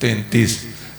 33۔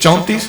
34۔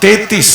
33۔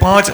5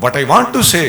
what I want to say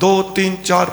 2 3 4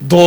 2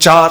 4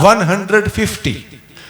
150.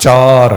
4.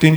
3